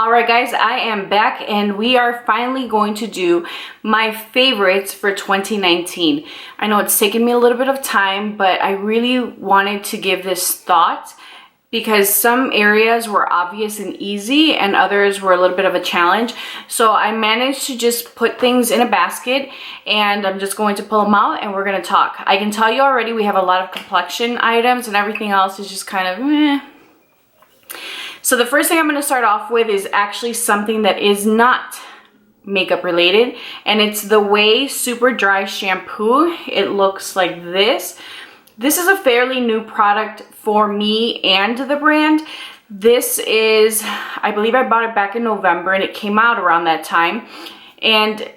Alright guys, I am back and we are finally going to do my favorites for 2019. I know it's taken me a little bit of time, but I really wanted to give this thought because some areas were obvious and easy and others were a little bit of a challenge. So I managed to just put things in a basket and I'm just going to pull them out and we're going to talk. I can tell you already we have a lot of complexion items and everything else is just kind of meh. So the first thing I'm going to start off with is actually something that is not makeup related, and it's the Way Super Dry Shampoo. It looks like this. This is a fairly new product for me and the brand. This is, I believe I bought it back in November and it came out around that time. And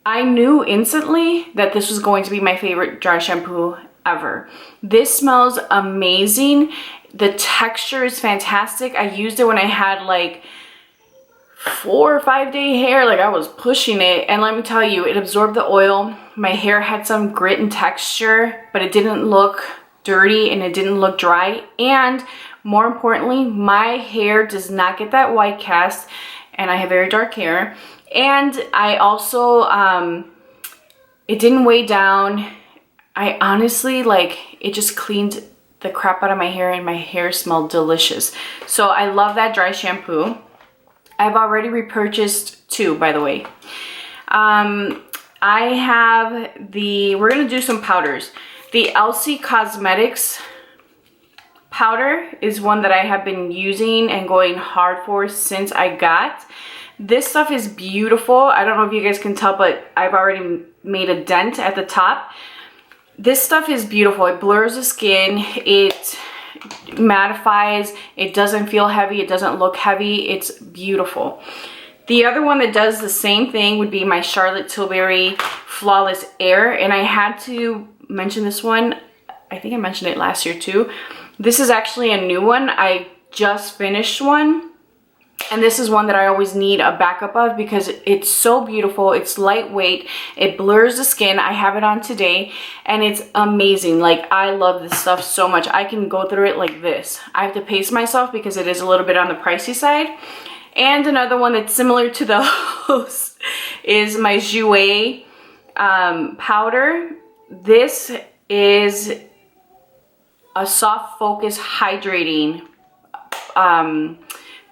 I knew instantly that this was going to be my favorite dry shampoo ever. This smells amazing. The texture is fantastic. I used it when I had like 4 or 5 day hair, like I was pushing it, and let me tell you, it absorbed the oil. My hair had some grit and texture, but it didn't look dirty and it didn't look dry, and more importantly, my hair does not get that white cast, and I have very dark hair. And I also it didn't weigh down. I honestly, like, it just cleaned the crap out of my hair and my hair smelled delicious. So I love that dry shampoo. I've already repurchased 2, by the way. I have the, we're gonna do some powders. The Elsie Cosmetics powder is one that I have been using and going hard for since I got. This stuff is beautiful. I don't know if you guys can tell, but I've already made a dent at the top. This stuff is beautiful. It blurs the skin, it mattifies, it doesn't feel heavy, it doesn't look heavy, it's beautiful. The other one that does the same thing would be my Charlotte Tilbury Flawless Air, and I had to mention this one. I think I mentioned it last year too. This is actually a new one. I just finished one. And this is one that I always need a backup of because it's so beautiful. It's lightweight. It blurs the skin. I have it on today and it's amazing. Like, I love this stuff so much. I can go through it like this. I have to pace myself because it is a little bit on the pricey side. And another one that's similar to those is my Jouer powder. This is a soft focus hydrating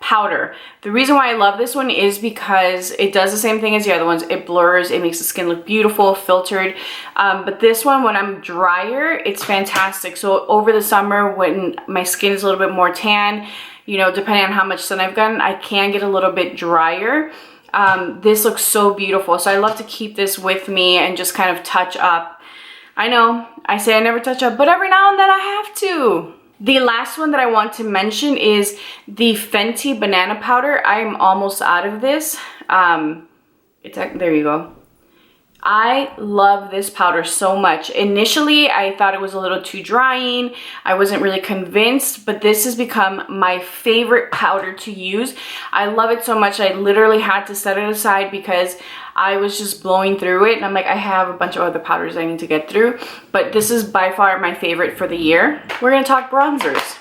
powder. The reason why I love this one is because it does the same thing as the other ones. It blurs, it makes the skin look beautiful, filtered. But this one, when I'm drier, it's fantastic. So over the summer, when my skin is a little bit more tan, you know, depending on how much sun I've gotten, I can get a little bit drier. This looks so beautiful. So I love to keep this with me and just kind of touch up. I know, I say I never touch up, but every now and then I have to. The last one that I want to mention is the Fenty Banana Powder. I'm almost out of this. There you go. I love this powder so much. Initially, I thought it was a little too drying. I wasn't really convinced, but this has become my favorite powder to use. I love it so much. I literally had to set it aside because I was just blowing through it. And I'm like, I have a bunch of other powders I need to get through, but this is by far my favorite for the year. We're gonna talk bronzers.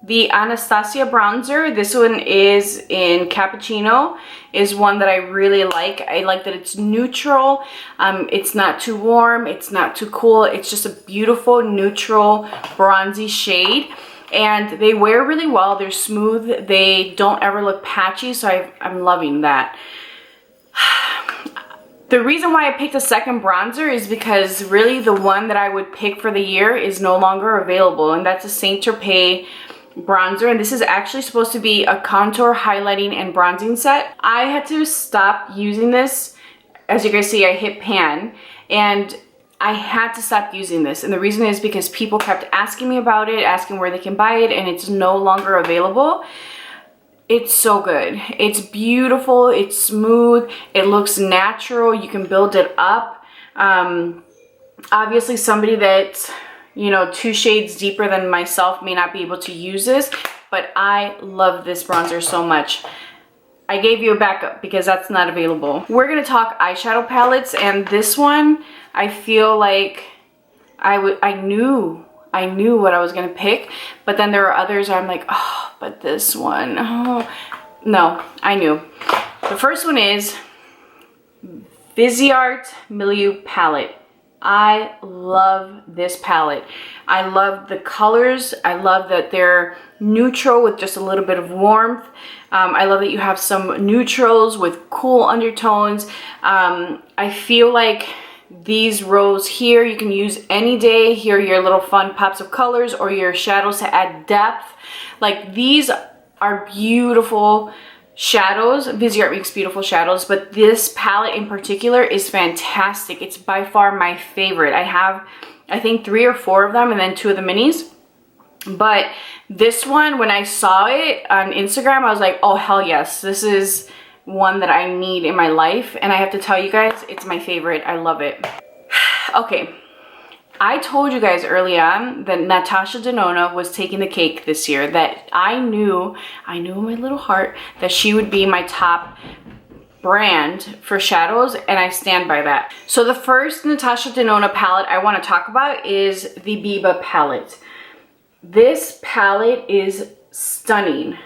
The Anastasia bronzer, this one is in Cappuccino, is one that I really like. I like that it's neutral. It's not too warm, it's not too cool. It's just a beautiful, neutral, bronzy shade. And they wear really well. They're smooth. They don't ever look patchy, so I'm loving that. The reason why I picked a second bronzer is because really the one that I would pick for the year is no longer available, and that's a Saint Tropez bronzer, and this is actually supposed to be a contour, highlighting, and bronzing set. I had to stop using this. As you guys see, I hit pan, and I had to stop using this, and the reason is because people kept asking me about it, asking where they can buy it, and it's no longer available. It's so good. It's beautiful, it's smooth, it looks natural, you can build it up. Obviously somebody that's, you know, 2 shades deeper than myself may not be able to use this, but I love this bronzer so much. I gave you a backup because that's not available. We're gonna talk eyeshadow palettes, and this one, I feel like I knew what I was gonna pick, but then there are others where I'm like, oh, but this one, oh. No, I knew. The first one is Viseart Milieu palette. I love this palette. I love the colors. I love that they're neutral with just a little bit of warmth. I love that you have some neutrals with cool undertones. I feel like these rows here you can use any day. Here are your little fun pops of colors or your shadows to add depth. Like, these are beautiful shadows. Viseart makes beautiful shadows, but this palette in particular is fantastic. It's by far my favorite. I have, I think, 3 or 4 of them and then 2 of the minis. But this one, when I saw it on Instagram, I was like, oh hell yes, this is one that I need in my life. And I have to tell you guys, it's my favorite. I love it. Okay, I told you guys early on that Natasha Denona was taking the cake this year, that I knew in my little heart that she would be my top brand for shadows, and I stand by that. So the first Natasha Denona palette I want to talk about is the Biba palette. This palette is stunning.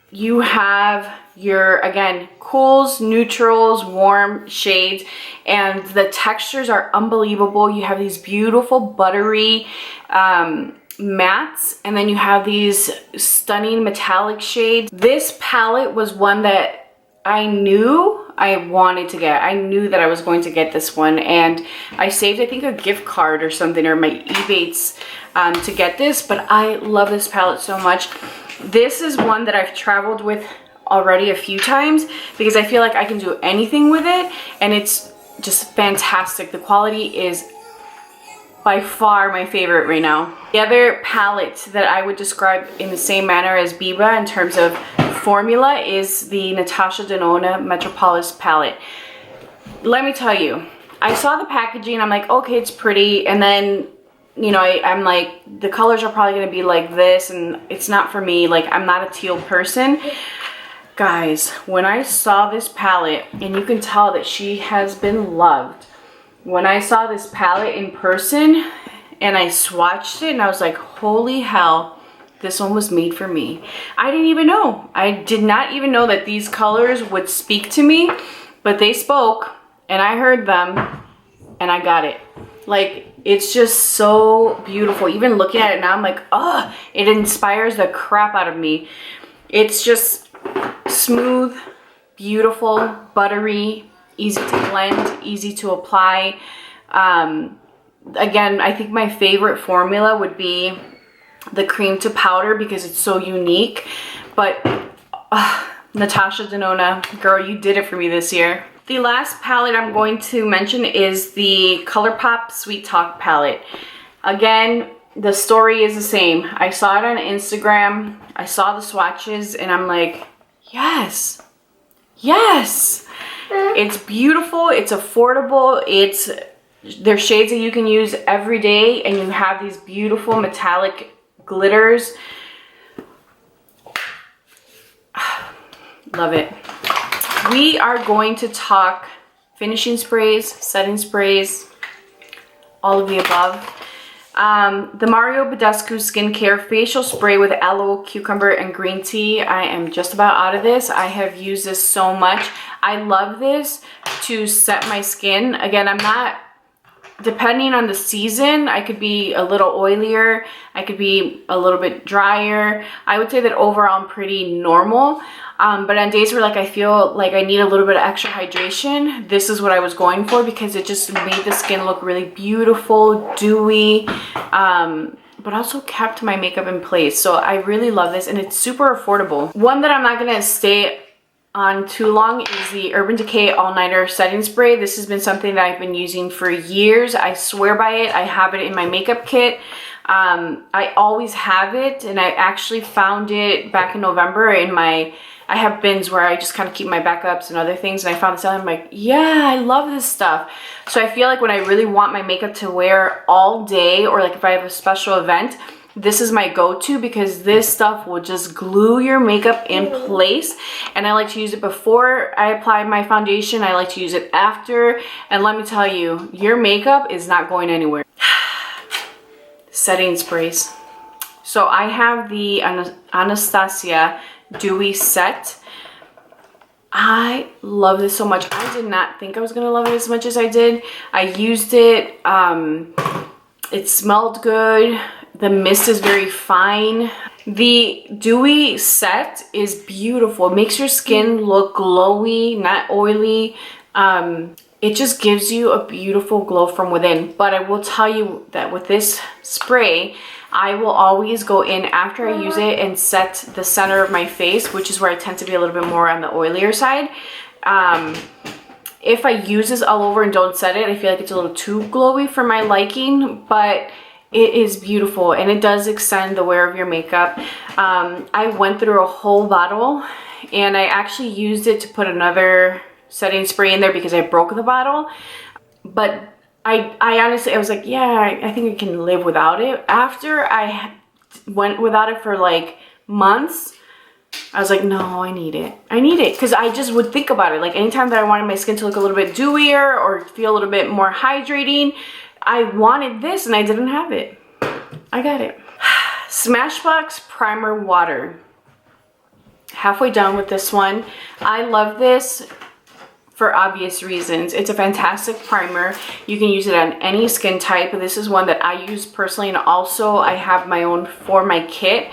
You have your, again, cools, neutrals, warm shades, and the textures are unbelievable. You have these beautiful buttery mattes, and then you have these stunning metallic shades. This palette was one that I knew I wanted to get. I knew that I was going to get this one, and I saved, I think, a gift card or something, or my Ebates to get this, but I love this palette so much. This is one that I've traveled with already a few times because I feel like I can do anything with it, and it's just fantastic. The quality is by far my favorite right now. The other palette that I would describe in the same manner as Biba in terms of formula is the Natasha Denona Metropolis palette. Let me tell you, I saw the packaging, I'm like, okay, it's pretty, and then, you know, I'm like, the colors are probably gonna be like this, and it's not for me. Like, I'm not a teal person. Guys, when I saw this palette, and you can tell that she has been loved, when I saw this palette in person and I swatched it, and I was like, holy hell, this one was made for me. I didn't even know. I did not even know that these colors would speak to me, but they spoke, and I heard them, and I got it. Like, it's just so beautiful. Even looking at it now, I'm like, oh, it inspires the crap out of me. It's just smooth, beautiful, buttery, easy to blend, easy to apply. Again, I think my favorite formula would be the cream to powder because it's so unique. But Natasha Denona, girl, you did it for me this year. The last palette I'm going to mention is the ColourPop Sweet Talk palette. Again, the story is the same. I saw it on Instagram, I saw the swatches, and I'm like, yes, yes. It's beautiful, it's affordable, there's shades that you can use every day, and you have these beautiful metallic glitters. Love it. We are going to talk finishing sprays, setting sprays, all of the above. The Mario Badescu Skincare Facial Spray with Aloe, Cucumber, and Green Tea. I am just about out of this. I have used this so much. I love this to set my skin. Again, I'm not, depending on the season, I could be a little oilier, I could be a little bit drier. I would say that overall I'm pretty normal. But on days where like I feel like I need a little bit of extra hydration, this is what I was going for because it just made the skin look really beautiful, dewy, but also kept my makeup in place. So I really love this, and it's super affordable. One that I'm not gonna stay on too long is the Urban Decay All Nighter Setting Spray. This has been something that I've been using for years. I swear by it. I have it in my makeup kit. I always have it, and I actually found it back in November in my, I have bins where I just kind of keep my backups and other things, and I found this out and I'm like, yeah, I love this stuff. So I feel like when I really want my makeup to wear all day, or like if I have a special event, this is my go-to because this stuff will just glue your makeup in place. And I like to use it before I apply my foundation. I like to use it after. And let me tell you, your makeup is not going anywhere. Setting sprays. So I have the Anastasia Dewy Set. I love this so much. I did not think I was gonna love it as much as I did. I used it, it smelled good. The mist is very fine. The dewy set is beautiful. It makes your skin look glowy, not oily. It just gives you a beautiful glow from within. But I will tell you that with this spray, I will always go in after I use it and set the center of my face, which is where I tend to be a little bit more on the oilier side. If I use this all over and don't set it, I feel like it's a little too glowy for my liking, but it is beautiful and it does extend the wear of your makeup. I went through a whole bottle and I actually used it to put another setting spray in there because I broke the bottle. But I honestly, I was like, yeah, I think I can live without it. After I went without it for like months, I was like, no, I need it. I need it because I just would think about it. Like anytime that I wanted my skin to look a little bit dewier or feel a little bit more hydrating, I wanted this and I didn't have it. I got it. Smashbox Primer Water. Halfway done with this one. I love this for obvious reasons. It's a fantastic primer. You can use it on any skin type. This is one that I use personally, and also I have my own for my kit.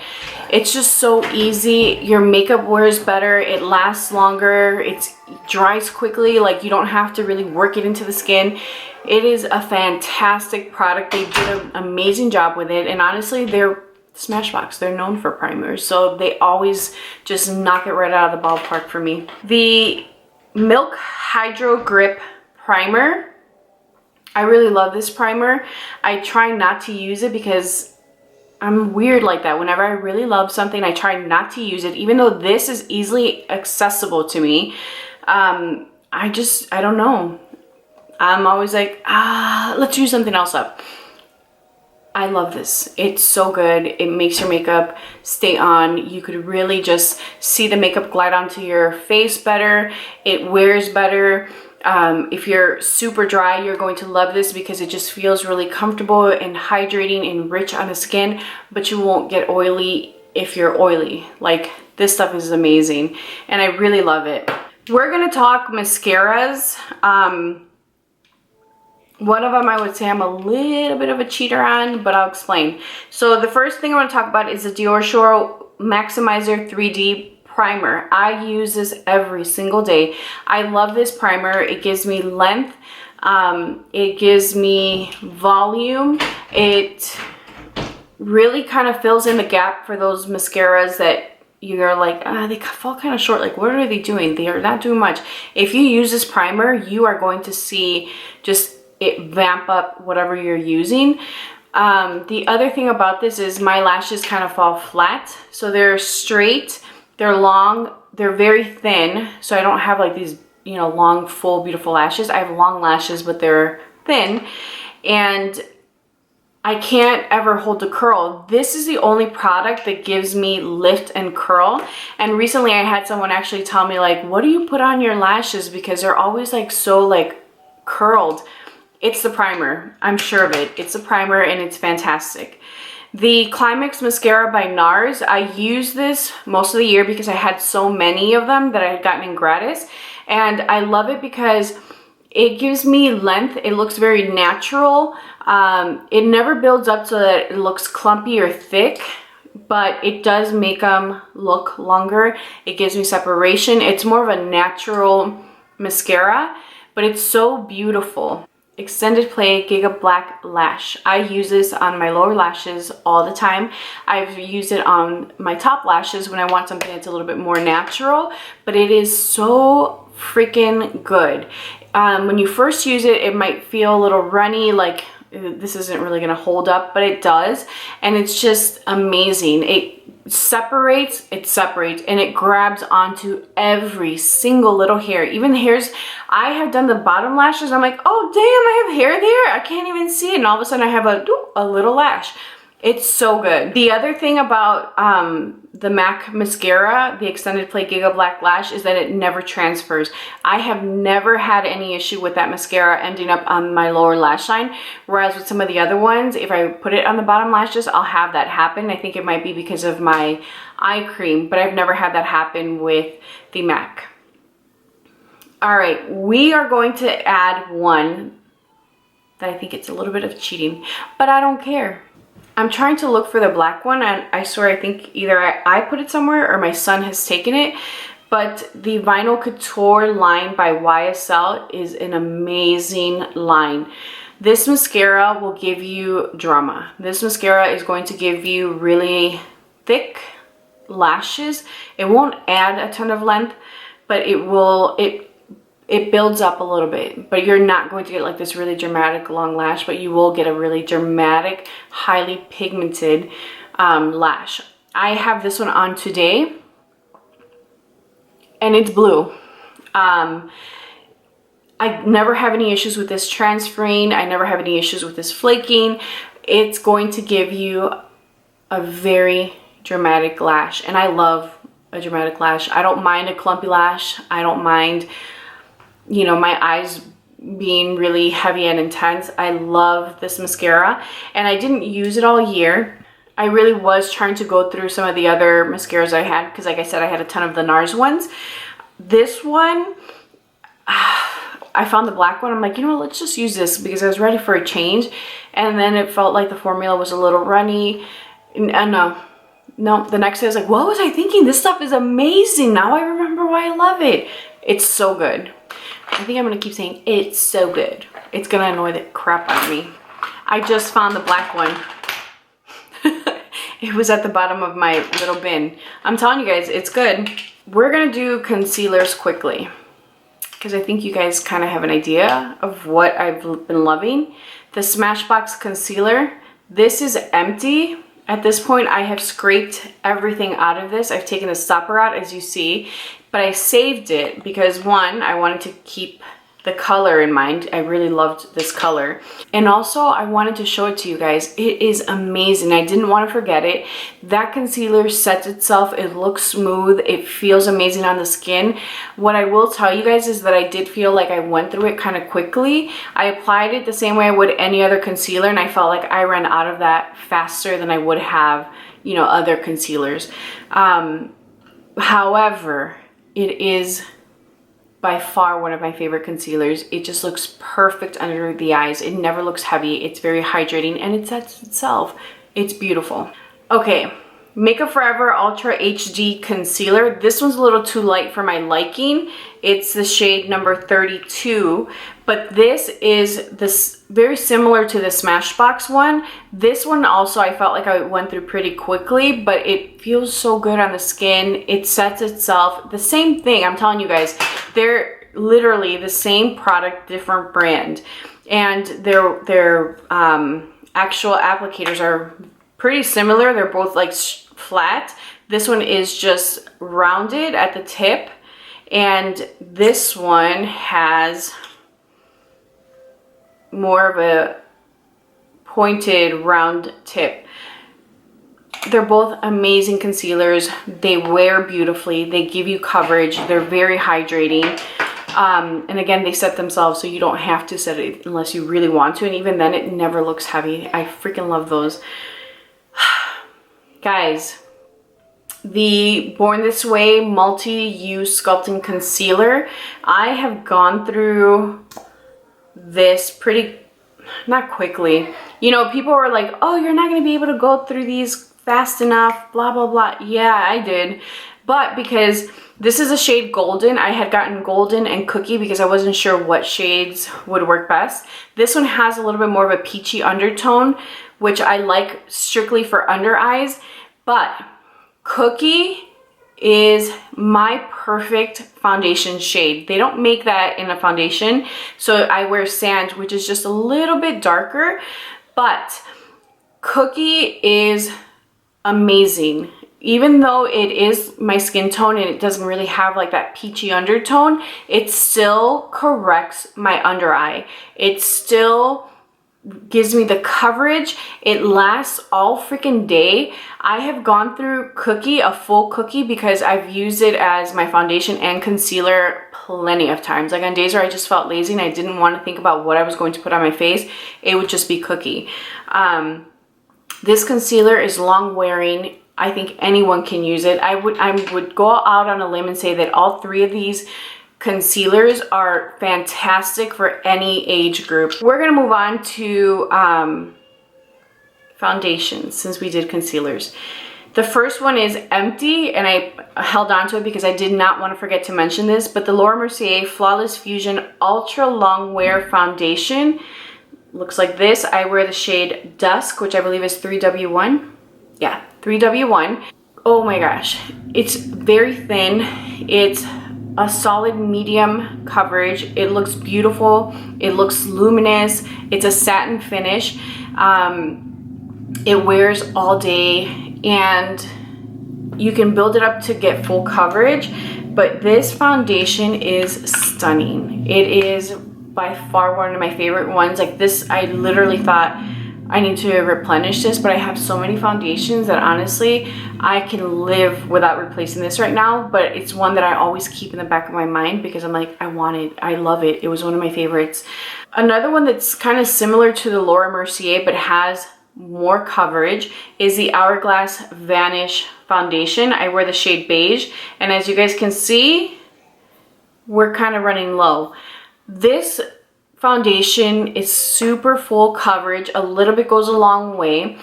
It's just so easy. Your makeup wears better. It lasts longer. It dries quickly. Like you don't have to really work it into the skin. It is a fantastic product. They did an amazing job with it, and honestly, they're Smashbox. They're known for primers, so they always just knock it right out of the ballpark for me. The Milk Hydro Grip Primer. I really love this primer. I try not to use it because I'm weird like that. Whenever I really love something, I try not to use it, even though this is easily accessible to me. I don't know. I'm always like, let's use something else up. I love this. It's so good. It makes your makeup stay on. You could really just see the makeup glide onto your face better. It wears better. If you're super dry, you're going to love this because it just feels really comfortable and hydrating and rich on the skin, but you won't get oily if you're oily. Like, this stuff is amazing and I really love it. We're gonna talk mascaras. One of them I would say I'm a little bit of a cheater on, but I'll explain. So the first thing I want to talk about is the Dior Shore Maximizer 3D Primer. I use this every single day. I love this primer. It gives me length. It gives me volume. It really kind of fills in the gap for those mascaras that you're like, they fall kind of short. Like, what are they doing? They are not doing much. If you use this primer, you are going to see just it vamp up whatever you're using. The other thing about this is my lashes kind of fall flat. So they're straight, they're long, they're very thin. So I don't have like these, you know, long, full, beautiful lashes. I have long lashes, but they're thin. And I can't ever hold a curl. This is the only product that gives me lift and curl. And recently I had someone actually tell me like, what do you put on your lashes? Because they're always like so like curled. It's the primer. I'm sure of it. It's a primer and it's fantastic. The Climax Mascara by NARS. I use this most of the year because I had so many of them that I had gotten in gratis. And I love it because it gives me length. It looks very natural. It never builds up so that it looks clumpy or thick, but it does make them look longer. It gives me separation. It's more of a natural mascara, but it's so beautiful. Extended Play Giga Black Lash. I use this on my lower lashes all the time. I've used it on my top lashes when I want something that's a little bit more natural, but it is so freaking good. When you first use it, it might feel a little runny, like this isn't really gonna hold up, but it does, and it's just amazing. It separates, and it grabs onto every single little hair, even the hairs. I have done the bottom lashes, I'm like, oh damn, I have hair there, I can't even see it, and all of a sudden I have a little lash. It's so good. The other thing about the MAC mascara, the Extended Play Giga Black Lash, is that it never transfers. I have never had any issue with that mascara ending up on my lower lash line, whereas with some of the other ones, if I put it on the bottom lashes, I'll have that happen. I think it might be because of my eye cream, but I've never had that happen with the MAC. All right, we are going to add one that I think it's a little bit of cheating, but I don't care. I'm trying to look for the black one, and I swear I think either I put it somewhere or my son has taken it, but the Vinyl Couture line by YSL is an amazing line. This mascara will give you drama. This mascara is going to give you really thick lashes. It won't add a ton of length, but it builds up a little bit, but you're not going to get like this really dramatic long lash, but you will get a really dramatic, highly pigmented lash. I have this one on today, and it's blue. I never have any issues with this transferring. I never have any issues with this flaking. It's going to give you a very dramatic lash, and I love a dramatic lash. I don't mind a clumpy lash. I don't mind, you know, my eyes being really heavy and intense. I love this mascara, and I didn't use it all year. I really was trying to go through some of the other mascaras I had, because like I said, I had a ton of the NARS ones. This one, I found the black one. I'm like, you know what, let's just use this, because I was ready for a change, and then it felt like the formula was a little runny. No, the next day I was like, what was I thinking? This stuff is amazing. Now I remember why I love it. It's so good. I think I'm gonna keep saying it's so good. It's gonna annoy the crap out of me. I just found the black one. It was at the bottom of my little bin. I'm telling you guys, it's good. We're gonna do concealers quickly, because I think you guys kind of have an idea of what I've been loving. The Smashbox concealer, this is empty. At this point, I have scraped everything out of this. I've taken the stopper out, as you see, but I saved it because, one, I wanted to keep the color in mind. I really loved this color. And also, I wanted to show it to you guys. It is amazing. I didn't want to forget it. That concealer sets itself. It looks smooth. It feels amazing on the skin. What I will tell you guys is that I did feel like I went through it kind of quickly. I applied it the same way I would any other concealer, and I felt like I ran out of that faster than I would have, you know, other concealers. However, it is by far one of my favorite concealers. It just looks perfect under the eyes. It never looks heavy. It's very hydrating, and it sets itself. It's beautiful. Okay, Makeup Forever Ultra HD Concealer. This one's a little too light for my liking. It's the shade number 32, but this is very similar to the Smashbox one. This one also, I felt like I went through pretty quickly, but it feels so good on the skin. It sets itself. The same thing, I'm telling you guys, they're literally the same product, different brand, and their actual applicators are pretty similar. They're both like flat. This one is just rounded at the tip, and this one has more of a pointed round tip. They're both amazing concealers. They wear beautifully. They give you coverage. They're very hydrating. And again, they set themselves, so you don't have to set it unless you really want to, and even then it never looks heavy. I freaking love those. Guys, the Born This Way Multi-Use Sculpting Concealer, I have gone through this pretty, not quickly. You know, people were like, oh, you're not going to be able to go through these fast enough, blah, blah, blah. Yeah, I did. But because this is a shade Golden, I had gotten Golden and Cookie because I wasn't sure what shades would work best. This one has a little bit more of a peachy undertone, which I like strictly for under eyes, but Cookie is my perfect foundation shade. They don't make that in a foundation, so I wear Sand, which is just a little bit darker, but Cookie is amazing. Even though it is my skin tone and it doesn't really have like that peachy undertone, it still corrects my under eye. It still gives me the coverage. It lasts all freaking day. I have gone through Cookie, a full Cookie, because I've used it as my foundation and concealer plenty of times. Like on days where I just felt lazy and I didn't want to think about what I was going to put on my face, it would just be Cookie. This concealer is long wearing. I think anyone can use it. I would go out on a limb and say that all three of these concealers are fantastic for any age group. We're gonna move on to foundations since we did concealers. The first one is empty, and I held on to it because I did not want to forget to mention this, but the Laura Mercier Flawless Fusion Ultra Longwear Foundation looks like this. I wear the shade Dusk, which I believe is 3W1. Yeah, 3W1. Oh my gosh, it's very thin. It's a solid medium coverage. It looks beautiful. It looks luminous. It's a satin finish. It wears all day, and you can build it up to get full coverage, but this foundation is stunning. It is by far one of my favorite ones. Like this, I literally thought I need to replenish this, but I have so many foundations that honestly I can live without replacing this right now, but it's one that I always keep in the back of my mind because I'm like, I want it, I love it. It was one of my favorites. Another one that's kind of similar to the Laura Mercier but has more coverage is the Hourglass Vanish Foundation. I wear the shade Beige, and as you guys can see, we're kind of running low. This foundation is super full coverage. A little bit goes a long way.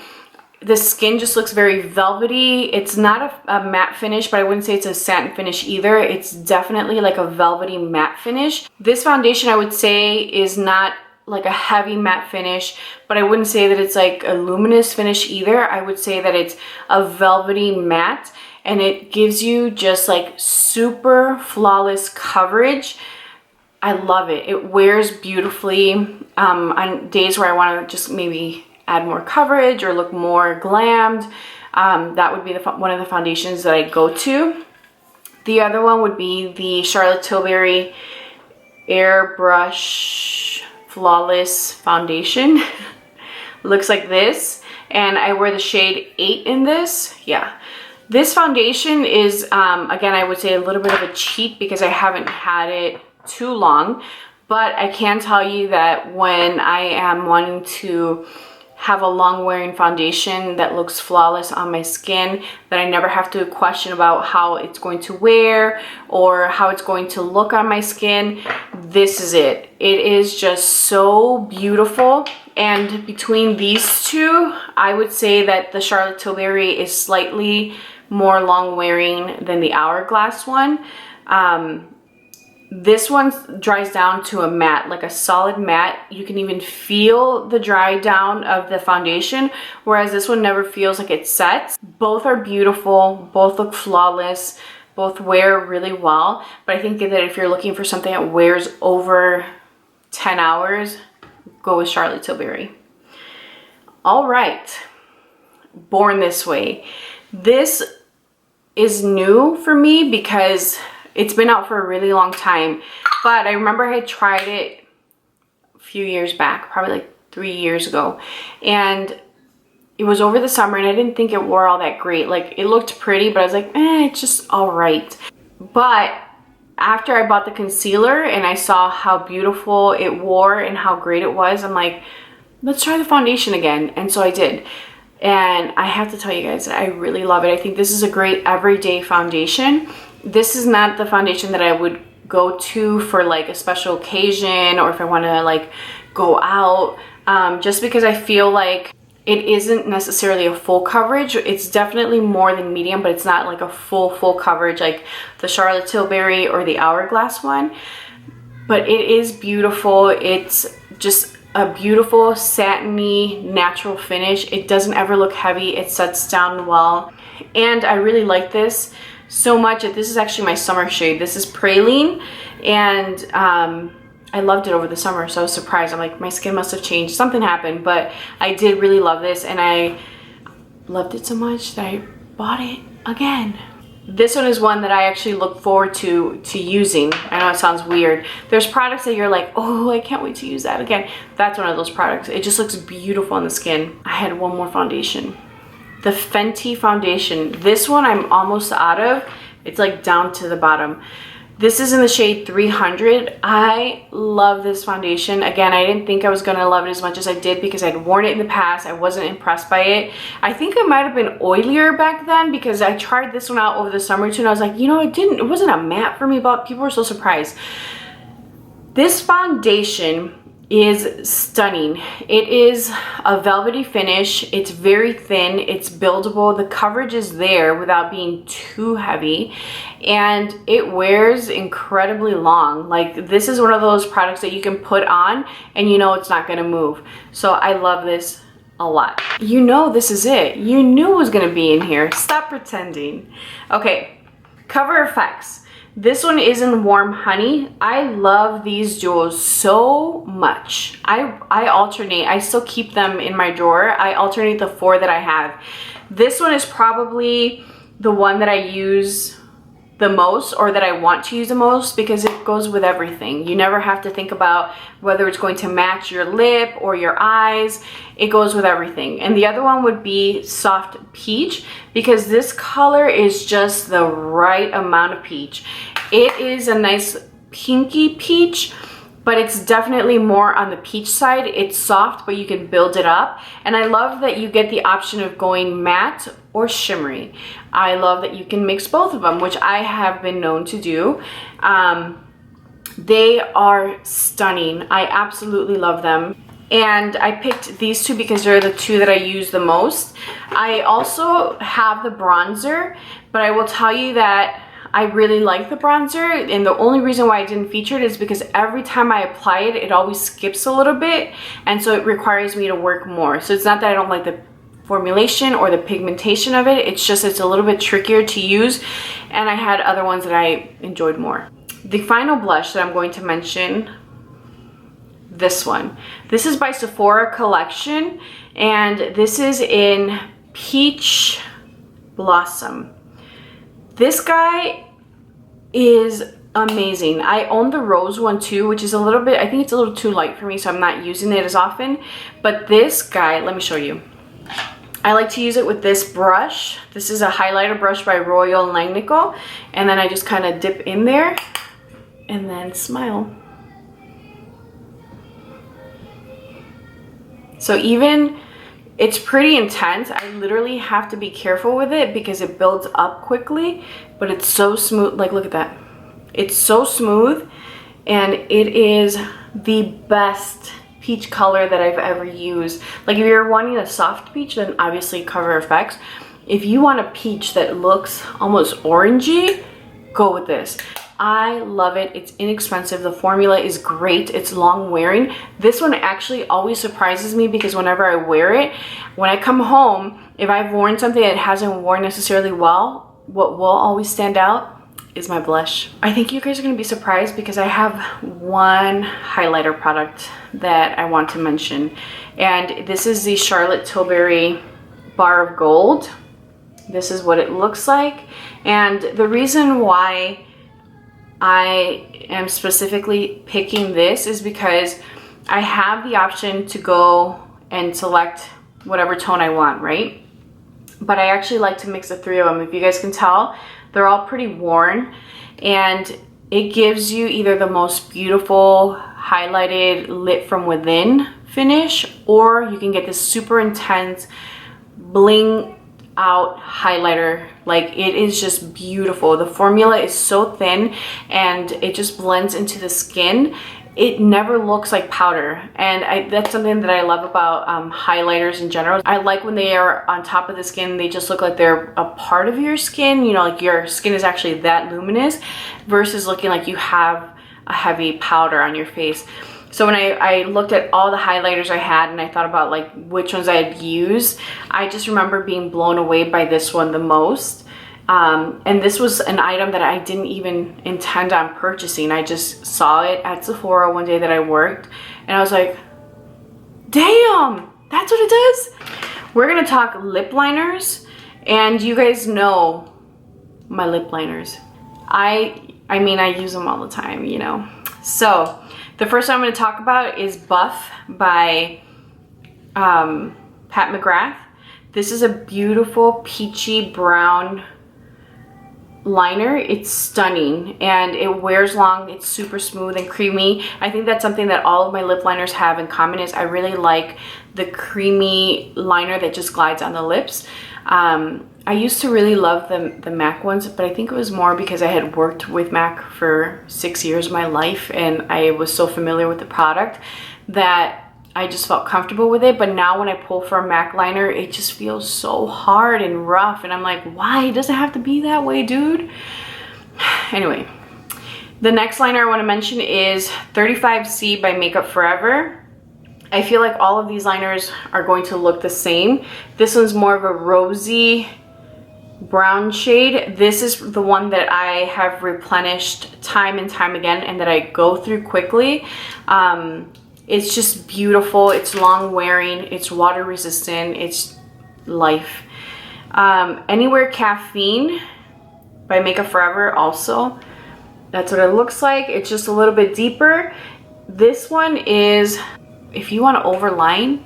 The skin just looks very velvety. It's not a matte finish, but I wouldn't say it's a satin finish either. It's definitely like a velvety matte finish. This foundation, I would say, is not like a heavy matte finish, but I wouldn't say that it's like a luminous finish either. I would say that it's a velvety matte, and it gives you just like super flawless coverage. I love it. It wears beautifully on days where I want to just maybe add more coverage or look more glammed. That would be one of the foundations that I go to. The other one would be the Charlotte Tilbury Airbrush Flawless Foundation. Looks like this, and I wear the shade 8 in this. Yeah, this foundation is again, I would say a little bit of a cheat because I haven't had it too long, but I can tell you that when I am wanting to have a long wearing foundation that looks flawless on my skin, that I never have to question about how it's going to wear or how it's going to look on my skin, this is it. It is just so beautiful. And between these two, I would say that the Charlotte Tilbury is slightly more long wearing than the Hourglass one. This one dries down to a matte, like a solid matte. You can even feel the dry down of the foundation, whereas this one never feels like it sets. Both are beautiful, both look flawless, both wear really well, but I think that if you're looking for something that wears over 10 hours, go with Charlotte Tilbury. All right, Born This Way. This is new for me because it's been out for a really long time, but I remember I tried it a few years back, probably like 3 years ago, and it was over the summer and I didn't think it wore all that great. Like, it looked pretty, but I was like, it's just all right. But after I bought the concealer and I saw how beautiful it wore and how great it was, I'm like, let's try the foundation again. And so I did. And I have to tell you guys that I really love it. I think this is a great everyday foundation. This is not the foundation that I would go to for like a special occasion or if I want to like go out, just because I feel like it isn't necessarily a full coverage. It's definitely more than medium, but it's not like a full coverage like the Charlotte Tilbury or the Hourglass one. But it is beautiful. It's just a beautiful satiny natural finish. It doesn't ever look heavy. It sets down well, and I really like this so much. This is actually my summer shade. This is Praline, and I loved it over the summer, so I was surprised. I'm like, my skin must have changed. Something happened, but I did really love this, and I loved it so much that I bought it again. This one is one that I actually look forward to using. I know it sounds weird. There's products that you're like, oh, I can't wait to use that again. That's one of those products. It just looks beautiful on the skin. I had one more foundation. The Fenty foundation. This one I'm almost out of. It's like down to the bottom. This is in the shade 300. I love this foundation. Again, I didn't think I was gonna love it as much as I did because I'd worn it in the past. I wasn't impressed by it. I think I might have been oilier back then because I tried this one out over the summer too, and I was like, you know, it wasn't a matte for me, but people were so surprised. This foundation is stunning. It is a velvety finish. It's very thin, it's buildable, the coverage is there without being too heavy, and it wears incredibly long. Like, this is one of those products that you can put on and you know it's not gonna move. So I love this a lot. You know this is it. You knew it was gonna be in here. Stop pretending. Okay, Cover FX. This one is in Warm Honey. I love these jewels so much. I alternate. I still keep them in my drawer. I alternate the 4 that I have. This one is probably the one that I use the most, or that I want to use the most, because it goes with everything. You never have to think about whether it's going to match your lip or your eyes. It goes with everything. And the other one would be Soft Peach, because this color is just the right amount of peach. It is a nice pinky peach, but it's definitely more on the peach side. It's soft, but you can build it up. And I love that you get the option of going matte or shimmery. I love that you can mix both of them, which I have been known to do. They are stunning. I absolutely love them. And I picked these two because they're the two that I use the most. I also have the bronzer, but I will tell you that I really like the bronzer, and the only reason why I didn't feature it is because every time I apply it, it always skips a little bit, and so it requires me to work more. So it's not that I don't like the formulation or the pigmentation of it, it's just it's a little bit trickier to use, and I had other ones that I enjoyed more. The final blush that I'm going to mention, this one. This is by Sephora Collection, and this is in Peach Blossom. This guy is amazing. I own the rose one too, which is a little bit, I think it's a little too light for me, so I'm not using it as often. But this guy, let me show you. I like to use it with this brush. This is a highlighter brush by Royal Langnickel, and then I just kind of dip in there and then smile. So even, it's pretty intense. I literally have to be careful with it because it builds up quickly, but it's so smooth. Like, look at that. It's so smooth, and it is the best peach color that I've ever used. Like, if you're wanting a soft peach, then obviously Cover FX. If you want a peach that looks almost orangey, go with this. I love it. It's inexpensive. The formula is great. It's long wearing. This one actually always surprises me because whenever I wear it, when I come home, if I've worn something that hasn't worn necessarily well, what will always stand out is my blush. I think you guys are going to be surprised because I have one highlighter product that I want to mention, and this is the Charlotte Tilbury Bar of Gold. This is what it looks like, and the reason why I am specifically picking this is because I have the option to go and select whatever tone I want, right? But I actually like to mix the 3 of them. If you guys can tell, they're all pretty worn, and it gives you either the most beautiful highlighted lit from within finish, or you can get this super intense bling out highlighter. Like, it is just beautiful. The formula is so thin and it just blends into the skin. It never looks like powder, and that's something that I love about highlighters in general. I like when they are on top of the skin, they just look like they're a part of your skin, you know, like your skin is actually that luminous, versus looking like you have a heavy powder on your face. So when I looked at all the highlighters I had and I thought about like which ones I'd use, I just remember being blown away by this one the most. And this was an item that I didn't even intend on purchasing. I just saw it at Sephora one day that I worked, and I was like, damn, that's what it does? We're gonna talk lip liners, and you guys know my lip liners. I mean, I use them all the time, you know. So the first one I'm going to talk about is Buff by Pat McGrath. This is a beautiful peachy brown liner. It's stunning and it wears long. It's super smooth and creamy. I think that's something that all of my lip liners have in common, is I really like the creamy liner that just glides on the lips. I used to really love the MAC ones, but I think it was more because I had worked with MAC for 6 years of my life and I was so familiar with the product that I just felt comfortable with it. But now when I pull for a MAC liner, it just feels so hard and rough, and I'm like, why? It doesn't have to be that way, dude. Anyway, the next liner I want to mention is 35C by Makeup Forever. I feel like all of these liners are going to look the same. This one's more of a rosy brown shade. This is the one that I have replenished time and time again and that I go through quickly. It's just beautiful. It's long wearing. It's water resistant. It's life. Anywhere Caffeine by Makeup Forever also. That's what it looks like. It's just a little bit deeper. This one is, if you want to overline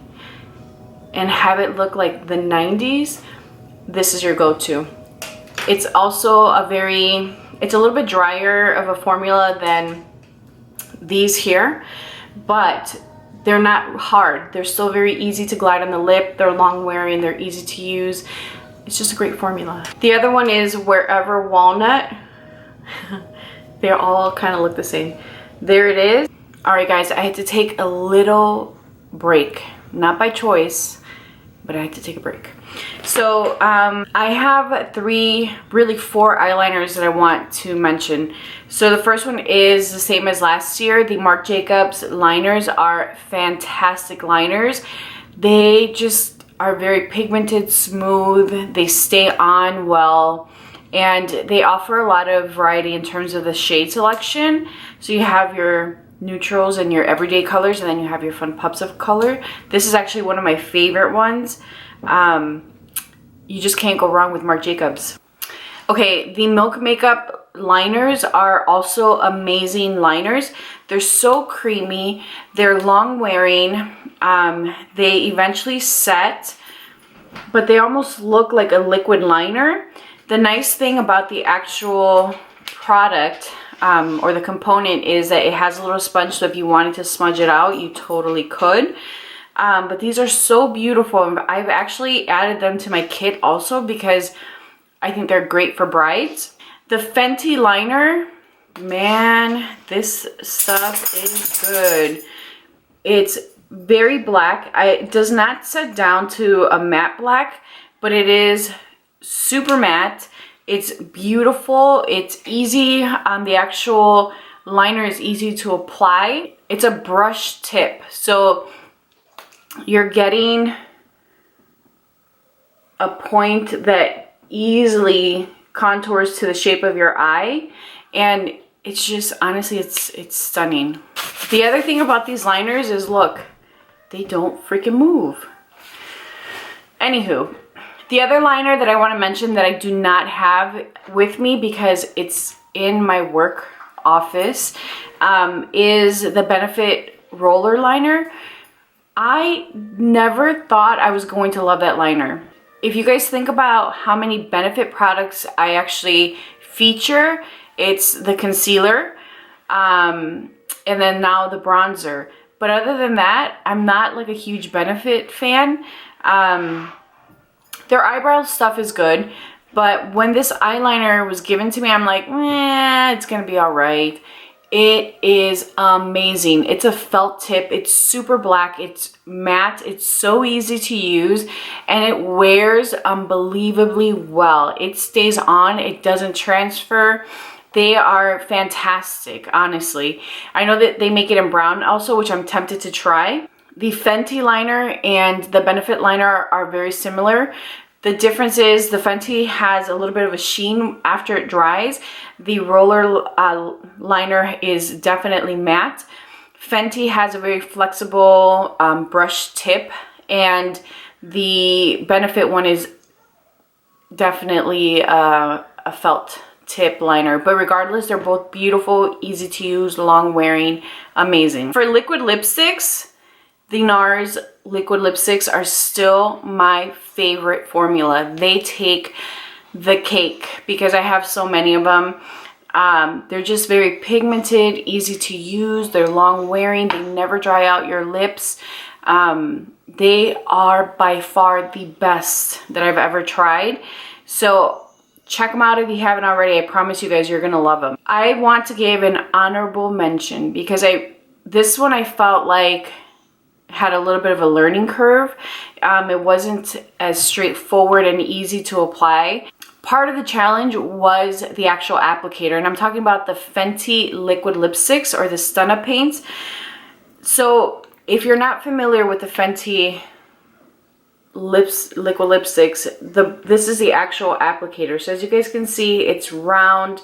and have it look like the 90s, this is your go-to. It's also it's a little bit drier of a formula than these here, but they're not hard. They're still very easy to glide on the lip. They're long wearing, they're easy to use. It's just a great formula. The other one is Wherever Walnut. They all kind of look the same. There it is. All right, guys, I had to take a little break. Not by choice, but I had to take a break. So I have four eyeliners that I want to mention. So the first one is the same as last year. The Marc Jacobs liners are fantastic liners. They just are very pigmented, smooth. They stay on well, and they offer a lot of variety in terms of the shade selection. So you have your neutrals and your everyday colors, and then you have your fun pops of color. This is actually one of my favorite ones. You just can't go wrong with Marc Jacobs. Okay, the Milk Makeup liners are also amazing liners. They're so creamy. They're long wearing. They eventually set, but they almost look like a liquid liner. The nice thing about the actual product or the component is that it has a little sponge, so if you wanted to smudge it out, you totally could. But these are so beautiful. I've actually added them to my kit also because I think they're great for brides. The Fenty liner, man, this stuff is good. It's very black. It does not set down to a matte black, but it is super matte. It's beautiful. It's easy. The actual liner is easy to apply. It's a brush tip, so you're getting a point that easily contours to the shape of your eye, and it's just, honestly, it's stunning. The other thing about these liners is, look, they don't freaking move. Anywho, the other liner that I want to mention that I do not have with me because it's in my work office is the Benefit Roller Liner. I never thought I was going to love that liner. If you guys think about how many Benefit products I actually feature, it's the concealer and then now the bronzer. But other than that, I'm not like a huge Benefit fan. Their eyebrow stuff is good, but when this eyeliner was given to me, I'm like, it's gonna be all right. It is amazing. It's a felt tip. It's super black. It's matte. It's so easy to use, and it wears unbelievably well. It stays on. It doesn't transfer. They are fantastic, honestly. I know that they make it in brown also, which I'm tempted to try. The Fenty liner and the Benefit liner are very similar. The difference is the Fenty has a little bit of a sheen after it dries. The roller liner is definitely matte. Fenty has a very flexible brush tip, and the Benefit one is definitely a felt tip liner. But regardless, they're both beautiful, easy to use, long wearing, amazing. For liquid lipsticks, the NARS liquid lipsticks are still my favorite formula. They take the cake because I have so many of them. They're just very pigmented, easy to use. They're long wearing. They never dry out your lips. They are by far the best that I've ever tried. So check them out if you haven't already. I promise you guys, you're gonna love them. I want to give an honorable mention because this one I felt like had a little bit of a learning curve. It wasn't as straightforward and easy to apply. Part of the challenge was the actual applicator, and I'm talking about the Fenty liquid lipsticks or the Stunna paints. So if you're not familiar with the Fenty liquid lipsticks, this is the actual applicator. So as you guys can see, it's round,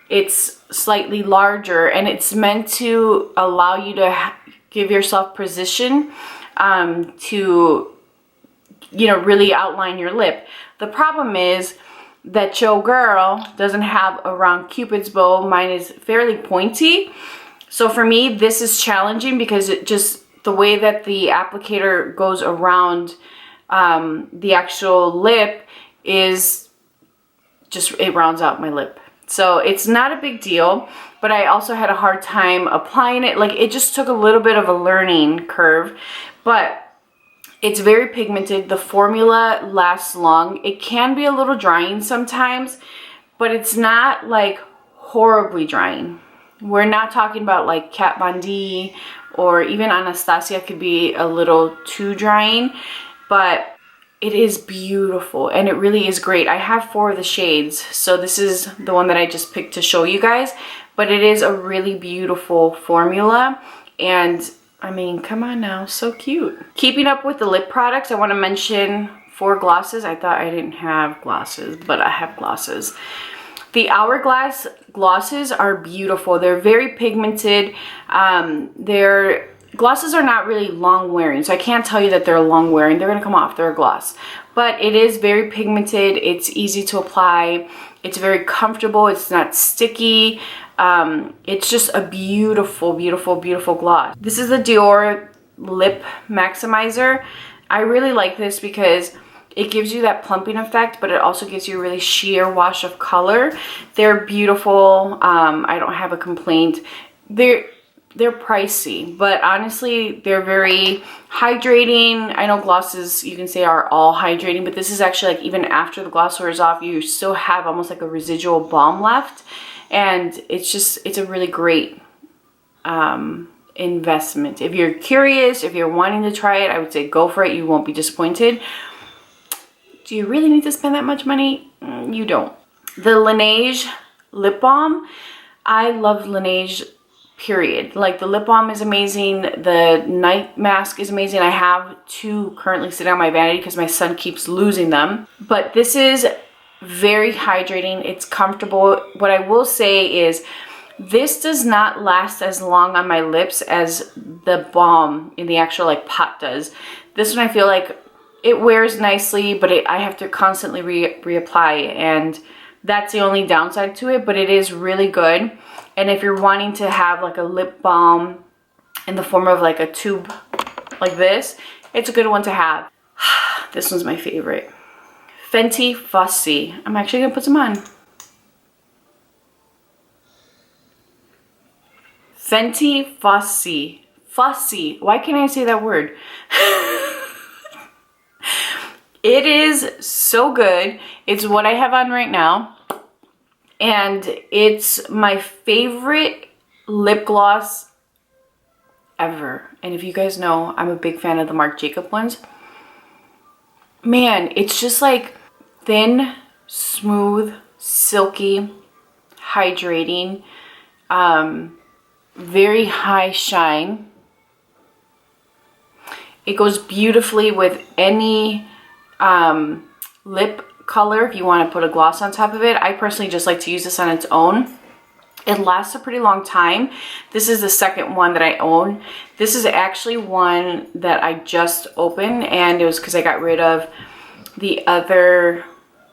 it's slightly larger, and it's meant to allow you to give yourself precision to, you know, really outline your lip. The problem is that your girl doesn't have a round Cupid's bow. Mine is fairly pointy. So for me, this is challenging because it just, the way that the applicator goes around the actual lip is just, it rounds out my lip. So it's not a big deal, but I also had a hard time applying it. Like, it just took a little bit of a learning curve, but it's very pigmented. The formula lasts long. It can be a little drying sometimes, but it's not like horribly drying. We're not talking about like Kat Von D or even Anastasia could be a little too drying, but it is beautiful and it really is great. I have 4 of the shades, so this is the one that I just picked to show you guys, but it is a really beautiful formula. And I mean, come on now, so cute. Keeping up with the lip products, I want to mention 4 glosses. I thought I didn't have glosses, but I have glosses. The Hourglass glosses are beautiful. They're very pigmented. Their glosses are not really long wearing, so I can't tell you that they're long wearing. They're gonna come off, they're a gloss. But it is very pigmented, it's easy to apply, it's very comfortable, it's not sticky. It's just a beautiful, beautiful, beautiful gloss. This is the Dior Lip Maximizer. I really like this because it gives you that plumping effect, but it also gives you a really sheer wash of color. They're beautiful. I don't have a complaint. They're pricey, but honestly, they're very hydrating. I know glosses, you can say, are all hydrating, but this is actually like, even after the gloss wears off, you still have almost like a residual balm left. And it's just, it's a really great investment. If you're curious, if you're wanting to try it, I would say go for it. You won't be disappointed. Do you really need to spend that much money? You don't. The Laneige lip balm. I love Laneige, period. Like, the lip balm is amazing. The night mask is amazing. I have 2 currently sitting on my vanity because my son keeps losing them. But this is very hydrating. It's comfortable. What I will say is this does not last as long on my lips as the balm in the actual like pot does. This one I feel like it wears nicely, but I have to constantly reapply, and that's the only downside to it, but it is really good. And if you're wanting to have like a lip balm in the form of like a tube like this, it's a good one to have. This one's my favorite. Fenty Fussy. I'm actually gonna put some on. Fenty Fussy. Fussy. Why can't I say that word? It is so good. It's what I have on right now. And it's my favorite lip gloss ever. And if you guys know, I'm a big fan of the Marc Jacobs ones. Man, it's just like thin, smooth, silky, hydrating, very high shine. It goes beautifully with any lip color if you want to put a gloss on top of it. I personally just like to use this on its own. It lasts a pretty long time. This is the second one that I own. This is actually one that I just opened, and it was because I got rid of the other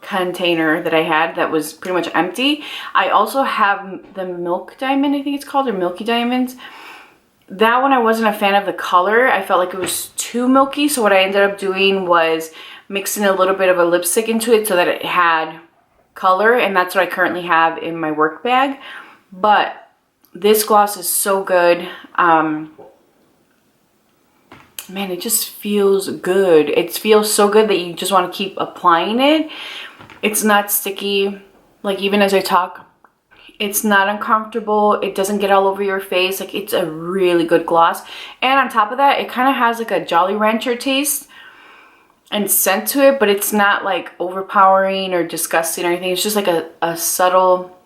container that I had that was pretty much empty. I also have the Milk Diamond, I think it's called, or Milky Diamonds. That one I wasn't a fan of the color. I felt like it was too milky, so what I ended up doing was mixing a little bit of a lipstick into it so that it had color, and that's what I currently have in my work bag. But this gloss is so good. Man, it just feels good. It feels so good that you just want to keep applying it. It's not sticky. Like, even as I talk, it's not uncomfortable. It doesn't get all over your face. Like, it's a really good gloss. And on top of that, it kind of has like a Jolly Rancher taste and scent to it, but it's not like overpowering or disgusting or anything. It's just like a subtle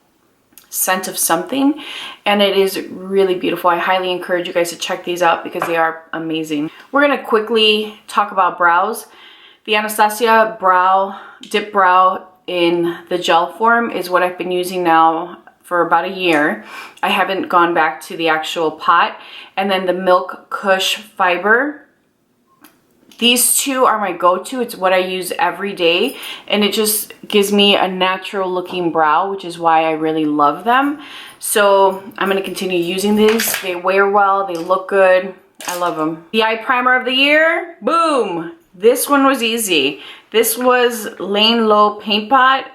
scent of something, and it is really beautiful. I highly encourage you guys to check these out because they are amazing. We're gonna quickly talk about brows. The Anastasia Dip Brow in the gel form is what I've been using now for about a year. I haven't gone back to the actual pot. And then the Milk Kush Fiber. These two are my go-to. It's what I use every day, and it just gives me a natural looking brow, which is why I really love them. So I'm going to continue using these. They wear well, they look good. I love them. The eye primer of the year, boom! This one was easy. This was Lane Low Paint Pot.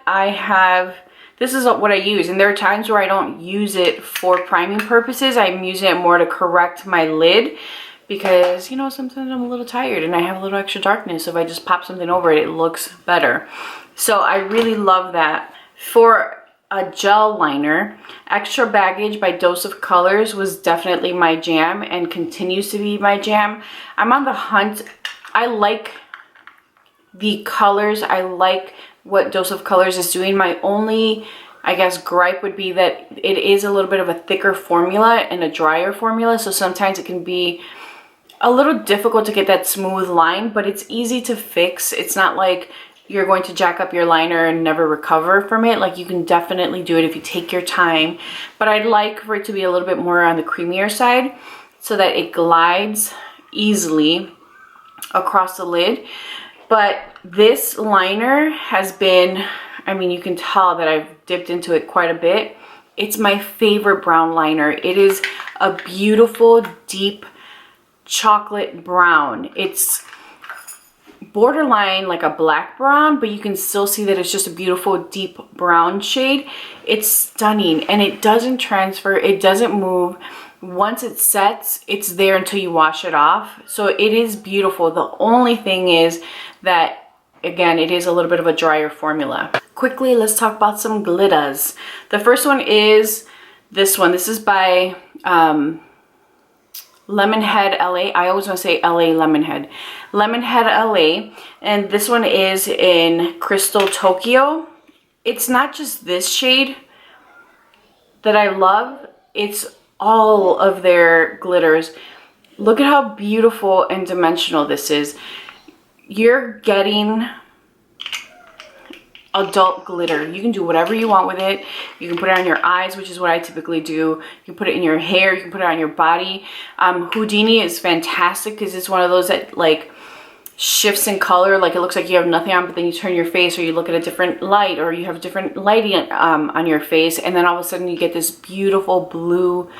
This is what I use, and there are times where I don't use it for priming purposes. I'm using it more to correct my lid, because, you know, sometimes I'm a little tired and I have a little extra darkness. So if I just pop something over it, it looks better. So I really love that. For a gel liner, Extra Baggage by Dose of Colors was definitely my jam and continues to be my jam. I'm on the hunt. I like the colors. I like what Dose of Colors is doing. My only, I guess, gripe would be that it is a little bit of a thicker formula and a drier formula. So sometimes it can be a little difficult to get that smooth line, but it's easy to fix. It's not like you're going to jack up your liner and never recover from it. Like, you can definitely do it if you take your time. But I'd like for it to be a little bit more on the creamier side so that it glides easily across the lid. But this liner has been, I mean, you can tell that I've dipped into it quite a bit. It's my favorite brown liner. It is a beautiful, deep chocolate brown. It's borderline like a black brown, but you can still see that it's just a beautiful deep brown shade. It's stunning, and it doesn't transfer, it doesn't move. Once it sets, it's there until you wash it off. So it is beautiful. The only thing is that, again, it is a little bit of a drier formula. Quickly, let's talk about some glitters. The first one is this one. This is by Lemonhead LA. I always want to say LA Lemonhead. Lemonhead LA. And this one is in Crystal Tokyo. It's not just this shade that I love. It's all of their glitters. Look at how beautiful and dimensional this is. You're getting adult glitter. You can do whatever you want with it. You can put it on your eyes, which is what I typically do. You can put it in your hair. You can put it on your body. Houdini is fantastic because it's one of those that like shifts in color. Like, it looks like you have nothing on, but then you turn your face, or you look at a different light, or you have different lighting on your face, and then all of a sudden you get this beautiful blue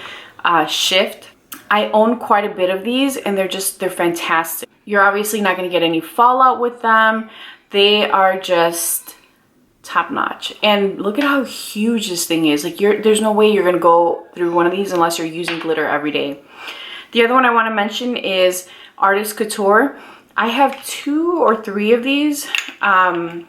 shift. I own quite a bit of these, and they're fantastic. You're obviously not going to get any fallout with them. They are just top notch. And look at how huge this thing is. Like, there's no way you're gonna go through one of these unless you're using glitter every day. The other one I want to mention is Artist Couture. I have 2 or 3 of these. I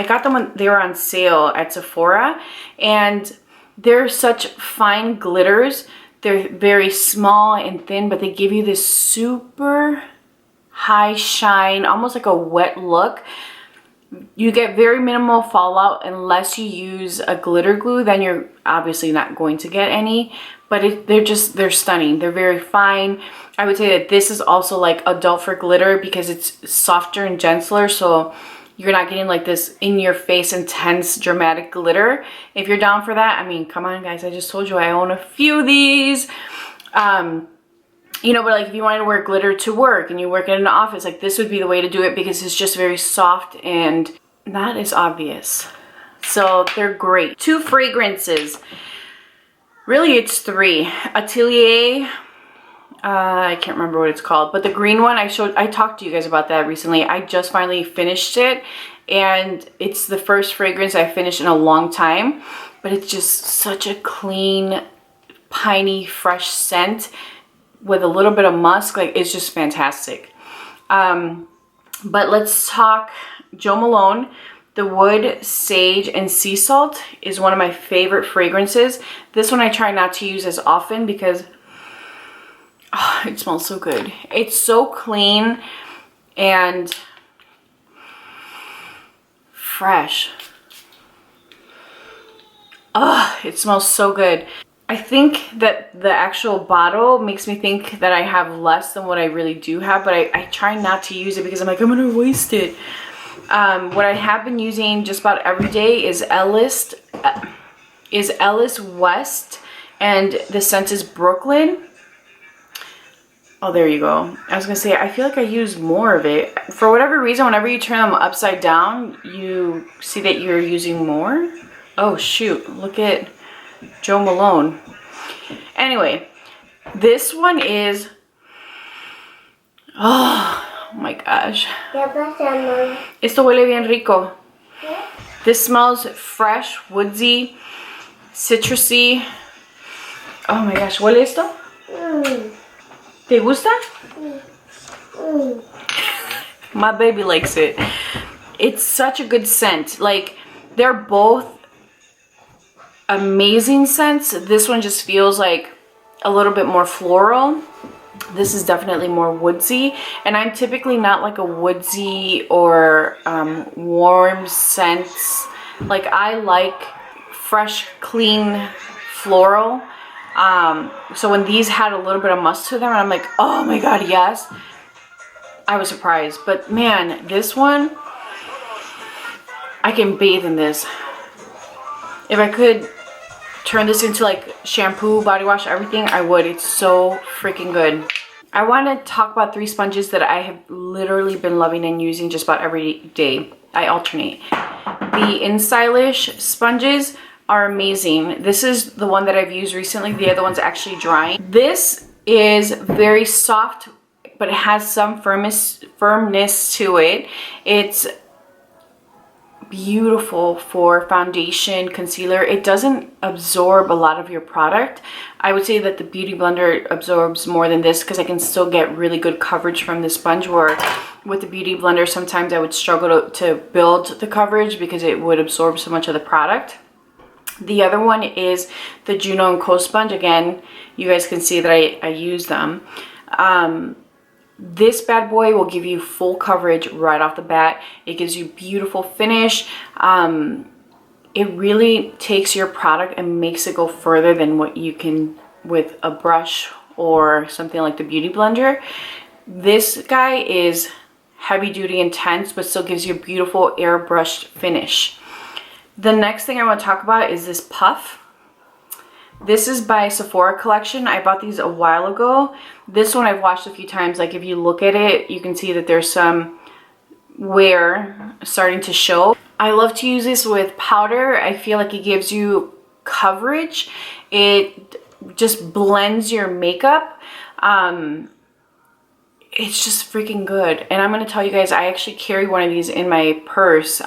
got them when they were on sale at Sephora, and they're such fine glitters. They're very small and thin, but they give you this super high shine, almost like a wet look. You get very minimal fallout unless you use a glitter glue. Then you're obviously not going to get any, but they're stunning. They're very fine. I would say that this is also like adult for glitter because it's softer and gentler, so you're not getting like this in your face intense dramatic glitter. If you're down for that, I mean, come on guys, I just told you I own a few of these. You know, but like if you wanted to wear glitter to work and you work in an office, like this would be the way to do it because it's just very soft and not as obvious. So they're great. 2 fragrances. Really, it's 3. Atelier, I can't remember what it's called, but the green one I talked to you guys about that recently. I just finally finished it, and it's the first fragrance I finished in a long time, but it's just such a clean, piney, fresh scent with a little bit of musk. Like, it's just fantastic. But let's talk Jo Malone. The Wood, Sage, and Sea Salt is one of my favorite fragrances. This one I try not to use as often because it smells so good. It's so clean and fresh. It smells so good. I think that the actual bottle makes me think that I have less than what I really do have, but I try not to use it because I'm like, I'm gonna waste it. What I have been using just about every day is Ellis West, and the scent is Brooklyn. Oh, there you go. I was gonna say, I feel like I use more of it. For whatever reason, whenever you turn them upside down, you see that you're using more. Oh shoot, look at Jo Malone. Anyway, this one is, oh my gosh. Esto huele bien rico. This smells fresh, woodsy, citrusy. Oh my gosh, ¿huele esto? ¿Te gusta? My baby likes it. It's such a good scent. Like, they're both amazing scents. This one just feels like a little bit more floral. This is definitely more woodsy, and I'm typically not like a woodsy or warm scents. Like, I like fresh, clean, floral. So when these had a little bit of musk to them, I'm like, oh my god, yes. I was surprised. But man, this one, I can bathe in this. If I could turn this into like shampoo, body wash, everything, I would. It's so freaking good. I want to talk about 3 sponges that I have literally been loving and using just about every day. I alternate. The InStylish sponges are amazing. This is the one that I've used recently. The other one's actually drying. This is very soft, but it has some firmness to it. It's beautiful for foundation, concealer. It doesn't absorb a lot of your product. I would say that the Beauty Blender absorbs more than this because I can still get really good coverage from the sponge, where with the Beauty Blender sometimes I would struggle to build the coverage because it would absorb so much of the product. The other one is the Juno & Co sponge. Again, you guys can see that I use them. This bad boy will give you full coverage right off the bat. It gives you beautiful finish. It really takes your product and makes it go further than what you can with a brush or something like the Beauty Blender. This guy is heavy duty, intense, but still gives you a beautiful airbrushed finish. The next thing I want to talk about is this puff. This is by Sephora Collection. I bought these a while ago. This one I've washed a few times. Like, if you look at it, you can see that there's some wear starting to show. I love to use this with powder. I feel like it gives you coverage. It just blends your makeup. It's just freaking good. And I'm going to tell you guys, I actually carry one of these in my purse.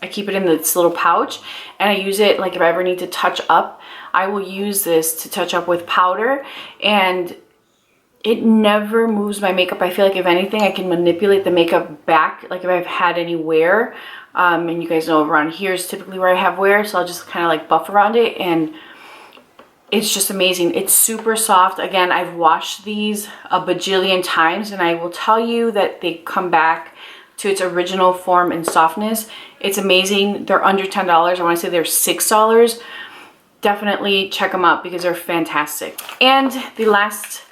I keep it in this little pouch, and I use it like if I ever need to touch up. I will use this to touch up with powder, and it never moves my makeup. I feel like if anything, I can manipulate the makeup back, like if I've had any wear. And you guys know around here is typically where I have wear, so I'll just kind of like buff around it, and it's just amazing. It's super soft. Again, I've washed these a bajillion times, and I will tell you that they come back to its original form and softness. It's amazing. They're under $10. I want to say they're $6. Definitely check them out because they're fantastic. And the last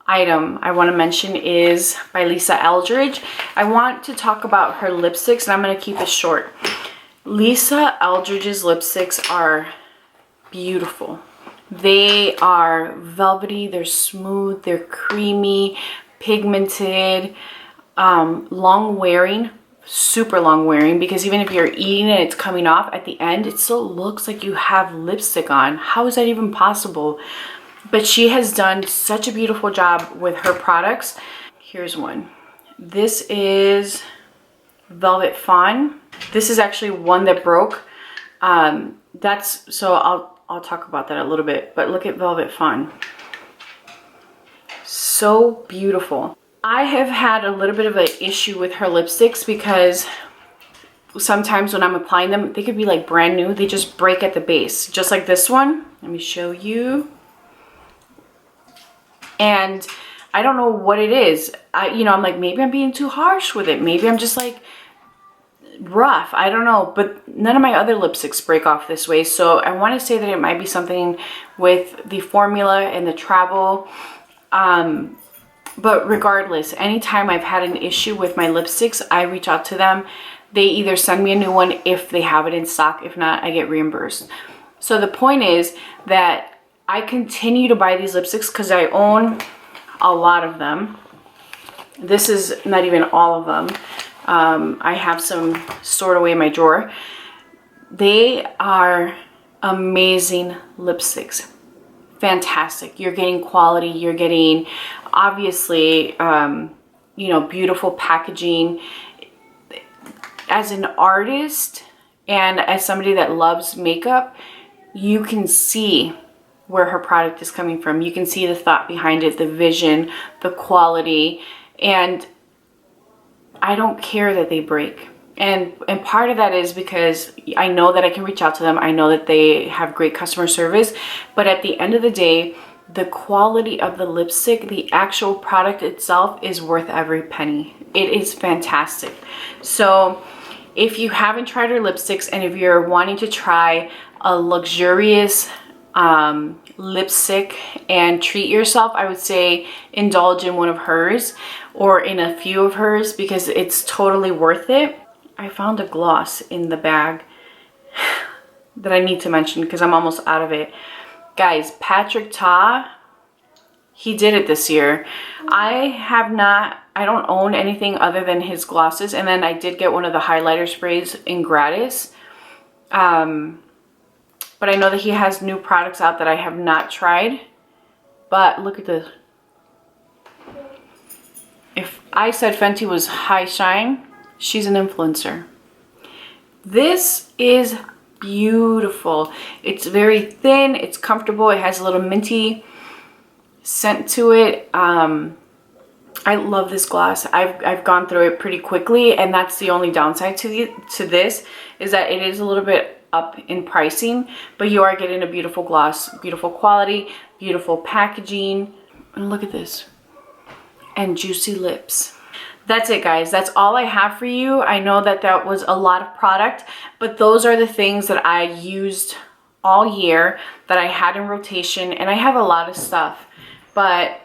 item I want to mention is by Lisa Eldridge. I want to talk about her lipsticks, and I'm going to keep it short. Lisa Eldridge's lipsticks are beautiful. They are velvety, they're smooth, they're creamy, pigmented, long wearing, super long wearing, because even if you're eating and it's coming off at the end, it still looks like you have lipstick on. How is that even possible? But she has done such a beautiful job with her products. Here's one. This is Velvet Fawn. This is actually one that broke. So I'll talk about that a little bit, but look at Velvet Fawn. So beautiful. I have had a little bit of an issue with her lipsticks because sometimes when I'm applying them, they could be like brand new. They just break at the base, just like this one. Let me show you. And I don't know what it is. I'm like, maybe I'm being too harsh with it. Maybe I'm just like rough. I don't know. But none of my other lipsticks break off this way. So I want to say that it might be something with the formula and the travel. But regardless, anytime I've had an issue with my lipsticks, I reach out to them. They either send me a new one if they have it in stock. If not, I get reimbursed. So the point is that I continue to buy these lipsticks because I own a lot of them. This is not even all of them. I have some stored away in my drawer. They are amazing lipsticks. Fantastic. You're getting quality. You're getting, obviously, beautiful packaging. As an artist and as somebody that loves makeup, you can see where her product is coming from. You can see the thought behind it, the vision, the quality, and I don't care that they break. And part of that is because I know that I can reach out to them. I know that they have great customer service, but at the end of the day, the quality of the lipstick, the actual product itself is worth every penny. It is fantastic. So if you haven't tried her lipsticks and if you're wanting to try a luxurious lipstick and treat yourself, I would say indulge in one of hers or in a few of hers because it's totally worth it. I found a gloss in the bag that I need to mention because I'm almost out of it. Guys, Patrick Ta, he did it this year. I don't own anything other than his glosses, and then I did get one of the highlighter sprays in gratis. But I know that he has new products out that I have not tried. But look at this. If I said Fenty was high shine, she's an influencer. This is beautiful. It's very thin, it's comfortable, it has a little minty scent to it. I love this gloss. I've gone through it pretty quickly, and that's the only downside to this is that it is a little bit up in pricing, but you are getting a beautiful gloss, beautiful quality, beautiful packaging, and look at this, and juicy lips. That's it, guys. That's all I have for you. I know that that was a lot of product, but those are the things that I used all year that I had in rotation, and I have a lot of stuff, but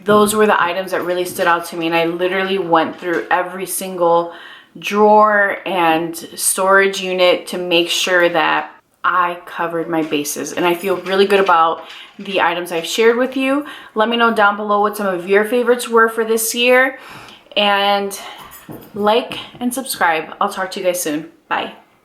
those were the items that really stood out to me, and I literally went through every single drawer and storage unit to make sure that I covered my bases, and I feel really good about the items I've shared with you. Let me know down below what some of your favorites were for this year, and like and subscribe. I'll talk to you guys soon. Bye.